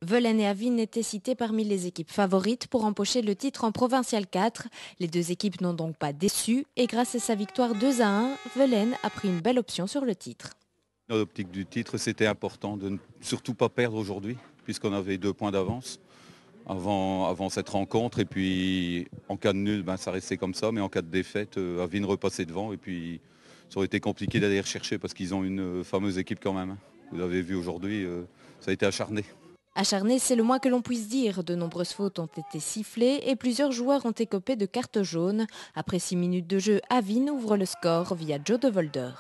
Velen et Avine étaient cités parmi les équipes favorites pour empocher le titre en Provincial 4. Les deux équipes n'ont donc pas déçu et grâce à sa victoire 2-1, Velen a pris une belle option sur le titre. Dans l'optique du titre, c'était important de ne surtout pas perdre aujourd'hui, puisqu'on avait 2 points d'avance avant cette rencontre. Et puis en cas de nul, ça restait comme ça, mais en cas de défaite, Avine repassait devant. Et puis ça aurait été compliqué d'aller rechercher parce qu'ils ont une fameuse équipe quand même. Vous l'avez vu aujourd'hui, ça a été acharné. Acharné, c'est le moins que l'on puisse dire. De nombreuses fautes ont été sifflées et plusieurs joueurs ont écopé de cartes jaunes. Après 6 minutes de jeu, Avine ouvre le score via Joe de Volder.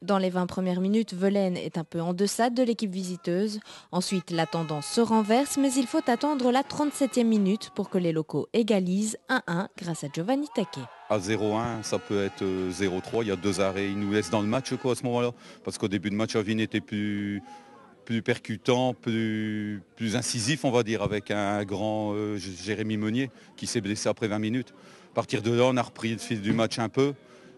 Dans les 20 premières minutes, Velen est un peu en deçà de l'équipe visiteuse. Ensuite, la tendance se renverse, mais il faut attendre la 37e minute pour que les locaux égalisent 1-1 grâce à Giovanni Taquet. À 0-1, ça peut être 0-3. Il y a 2 arrêts. Ils nous laissent dans le match à ce moment-là. Parce qu'au début de match, Avine était plus percutant, plus incisif, on va dire, avec un grand Jérémy Meunier qui s'est blessé après 20 minutes. À partir de là, on a repris le fil du match un peu.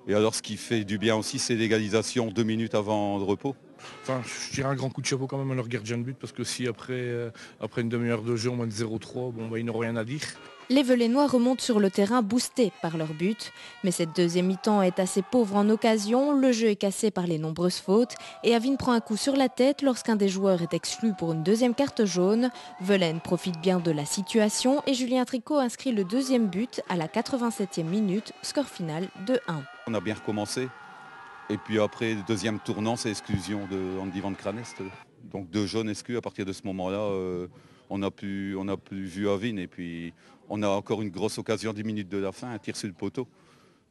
Et alors, ce qui fait du bien aussi, c'est l'égalisation 2 minutes avant le repos. Enfin, je dirais un grand coup de chapeau quand même à leur gardien de but parce que si après une demi-heure de jeu, on mène 0-3, ils n'ont rien à dire. Les Velenois remontent sur le terrain boostés par leur but, mais cette deuxième mi-temps est assez pauvre en occasion, le jeu est cassé par les nombreuses fautes et Avine prend un coup sur la tête lorsqu'un des joueurs est exclu pour une deuxième carte jaune. Velen profite bien de la situation et Julien Tricot inscrit le deuxième but à la 87e minute, score final 2-1. On a bien recommencé. Et puis après, le deuxième tournant, c'est l'exclusion de Andy Van Cranest. Donc 2 jaunes exclus. À partir de ce moment-là, on n'a plus vu Avine. Et puis on a encore une grosse occasion 10 minutes de la fin, un tir sur le poteau.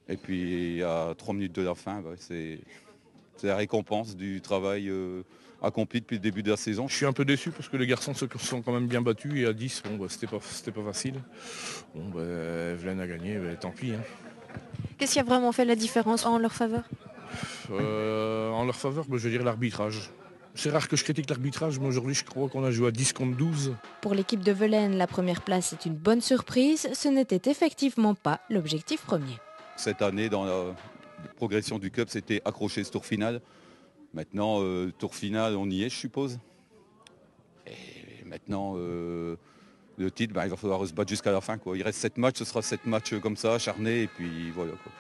Et puis à 3 minutes de la fin, c'est la récompense du travail accompli depuis le début de la saison. Je suis un peu déçu parce que les garçons se sont quand même bien battus et à 10, c'était pas facile. Velen a gagné, tant pis. Hein. Qu'est-ce qui a vraiment fait la différence en leur faveur ? En leur faveur, je veux dire l'arbitrage. C'est rare que je critique l'arbitrage, mais aujourd'hui je crois qu'on a joué à 10 contre 12. Pour l'équipe de Velen, la première place est une bonne surprise. Ce n'était effectivement pas l'objectif premier. Cette année, dans la progression du club, c'était accrocher ce tour final. Maintenant, tour final, on y est, je suppose. Et maintenant, le titre, il va falloir se battre jusqu'à la fin. Quoi. Il reste 7 matchs, ce sera 7 matchs comme ça, acharnés, et puis voilà. Quoi.